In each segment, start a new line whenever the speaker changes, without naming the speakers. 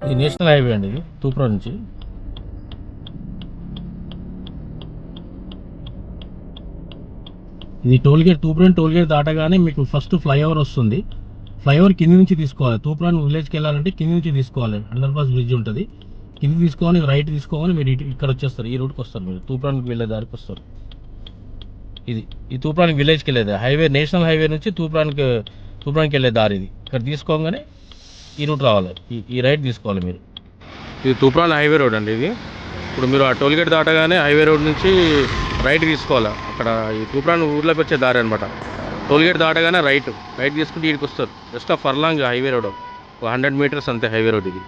ఇది national highway అండి, ఇది తూప్రా నుంచి. ఇది టోల్గేట్, తూప్రాన్ టోల్గేట్ దాటగానే మీకు ఫస్ట్ ఫ్లైఓవర్ వస్తుంది. ఫ్లైఓవర్ కింది నుంచి తీసుకోవాలి. తూప్రాన్ విలేజ్కి వెళ్ళాలంటే కింది నుంచి తీసుకోవాలి. అండర్ పాస్ బ్రిడ్జ్ ఉంటుంది, కింది తీసుకోవాలి, రైట్ తీసుకోవాలి. మీరు ఇక్కడ వచ్చేస్తారు, ఈ రూట్కి వస్తారు. మీరు తూప్రాన్కి వెళ్ళే దారికి వస్తారు. ఇది ఈ తూప్రాన్ విలేజ్కి వెళ్ళేది హైవే, నేషనల్ హైవే నుంచి తూప్రాన్కి వెళ్ళే దారి ఇది. ఇక్కడ తీసుకోగానే ఈ రూట్ రావాలి, ఈ రైట్ తీసుకోవాలి మీరు. ఇది తూప్రాన్ హైవే రోడ్ అండి. ఇది ఇప్పుడు మీరు ఆ టోల్గేట్ దాటగానే హైవే రోడ్ నుంచి రైట్ తీసుకోవాలి. అక్కడ ఈ తూప్రాన్ ఊర్లోకి వచ్చే దారి అనమాట. టోల్గేట్ దాటగానే రైట్ తీసుకుంటే ఇక్కడికి వస్తారు. జస్ట్ ఆ ఫర్లాంగ్ హైవే రోడ్, 100 మీటర్స్ అంతే హైవే రోడ్ ఇది.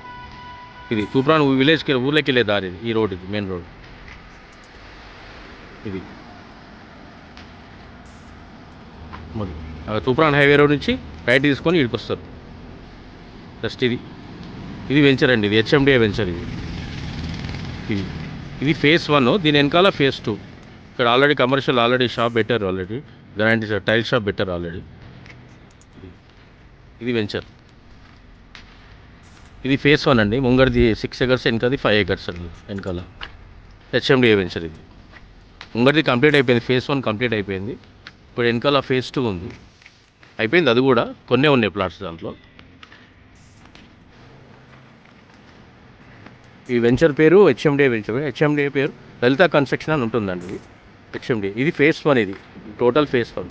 ఇది తూప్రాన్ విలేజ్కి ఊర్లోకి వెళ్ళే దారి ఇది. ఈ రోడ్ ఇది మెయిన్ రోడ్. ఇది తూప్రాన్ హైవే రోడ్ నుంచి రైట్ తీసుకొని ఇక్కడికి వస్తారు. జస్ట్ ఇది వెంచర్ అండి, ఇది హెచ్ఎండిఏ వెంచర్. ఇది ఫేజ్ 1, దీని వెనకాల ఫేజ్ 2. ఇక్కడ ఆల్రెడీ కమర్షియల్ షాప్ పెట్టారు, ఆల్రెడీ గ్రాండ్ టైల్ షాప్ పెట్టారు ఆల్రెడీ. ఇది వెంచర్, ఇది ఫేజ్ 1 అండి. ముంగడిది 6 acres, వెనకది 5 acres అండి. వెనకాల హెచ్ఎండిఏ వెంచర్. ఇది ముంగడిది కంప్లీట్ అయిపోయింది, ఫేజ్ 1 కంప్లీట్ అయిపోయింది. ఇప్పుడు వెనకాల ఫేజ్ 2 ఉంది, అయిపోయింది. అది కూడా కొన్నే ఉన్నాయి ప్లాట్స్ దాంట్లో. ఈ వెంచర్ పేరు హెచ్ఎండిఏ వెంచర్. హెచ్ఎండిఏ పేరు లలిత కన్స్ట్రక్షన్ అని ఉంటుందండి. ఇది హెచ్ఎండిఏ. ఇది ఫేజ్ 1, ఇది టోటల్ ఫేజ్ 1.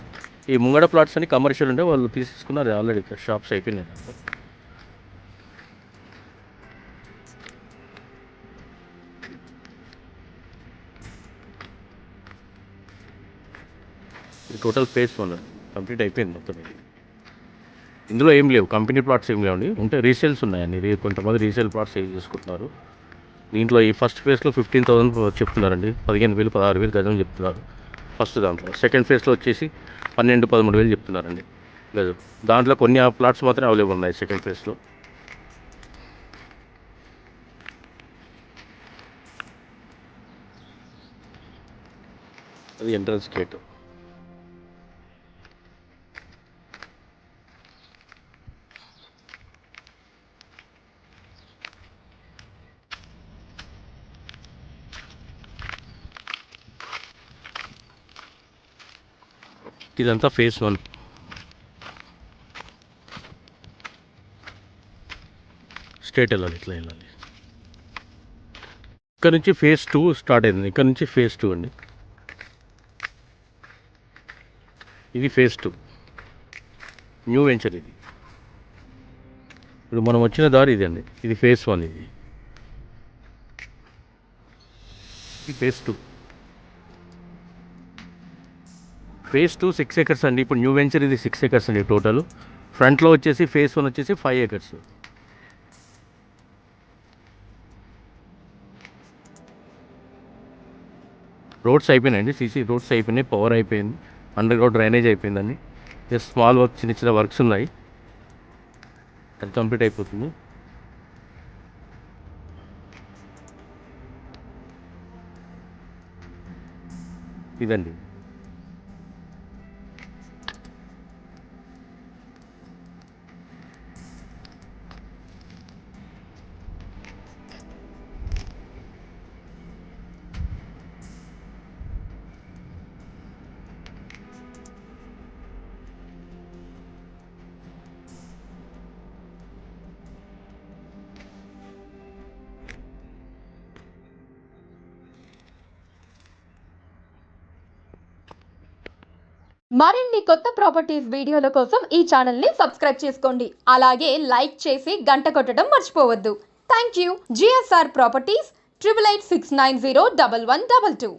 ఈ ముంగడ ప్లాట్స్ అన్ని కమర్షియల్ ఉంటే వాళ్ళు తీసుకున్నారు ఆల్రెడీ, షాప్స్ అయిపోయినాయి. ఇది టోటల్ ఫేజ్ 1 కంప్లీట్ అయిపోయింది మొత్తం. ఇది ఇందులో ఏం లేవు, కంపెనీ ప్లాట్స్ ఏం లేవండి. ఉంటే రీసేల్స్ ఉన్నాయండి. కొంతమంది రీసేల్ ప్లాట్స్ సేల్ చేసుకుంటున్నారు. దీంట్లో ఈ ఫస్ట్ ఫేజ్లో 15,000 చెప్తున్నారండి. 15,000 16,000 గజం చెప్తున్నారు ఫస్ట్ దాంట్లో. సెకండ్ ఫేజ్లో వచ్చేసి 12,000 13,000 చెప్తున్నారండి గజం. దాంట్లో కొన్ని ప్లాట్స్ మాత్రమే అవైలబుల్ ఉన్నాయి సెకండ్ ఫేజ్లో. అది ఎంట్రన్స్ గేట్. ఇదంతా ఫేజ్ 1. స్ట్రేట్ వెళ్ళాలి, ఇట్లా వెళ్ళాలి. ఇక్కడ నుంచి ఫేజ్ 2 స్టార్ట్ అయింది. ఇక్కడ నుంచి ఫేజ్ 2 అండి. ఇది ఫేజ్ 2 న్యూ వెంచర్. ఇది ఇప్పుడు మనం వచ్చిన దారి ఇది అండి. ఇది ఫేజ్ 1. ఇది ఫేజ్ 2. ఫేజ్ 2 6 acres అండి. ఇప్పుడు న్యూ వెంచర్ ఇది 6 acres అండి టోటల్. ఫ్రంట్లో వచ్చేసి ఫేజ్ 1 వచ్చేసి 5 acres. రోడ్స్ అయిపోయినాయండి, సీసీ రోడ్స్ అయిపోయినాయి, పవర్ అయిపోయింది, అండర్ గ్రౌండ్ డ్రైనేజ్ అయిపోయిందండి. జస్ట్ స్మాల్ వర్క్, చిన్న చిన్న వర్క్స్ ఉన్నాయి, అది కంప్లీట్ అయిపోతుంది. ఇదండి.
మరిన్ని కొత్త ప్రాపర్టీస్ వీడియోల కోసం ఈ ఛానల్ని సబ్స్క్రైబ్ చేసుకోండి. అలాగే లైక్ చేసి గంట కొట్టడం మర్చిపోవద్దు. Thank you. GSR Properties 8886901122.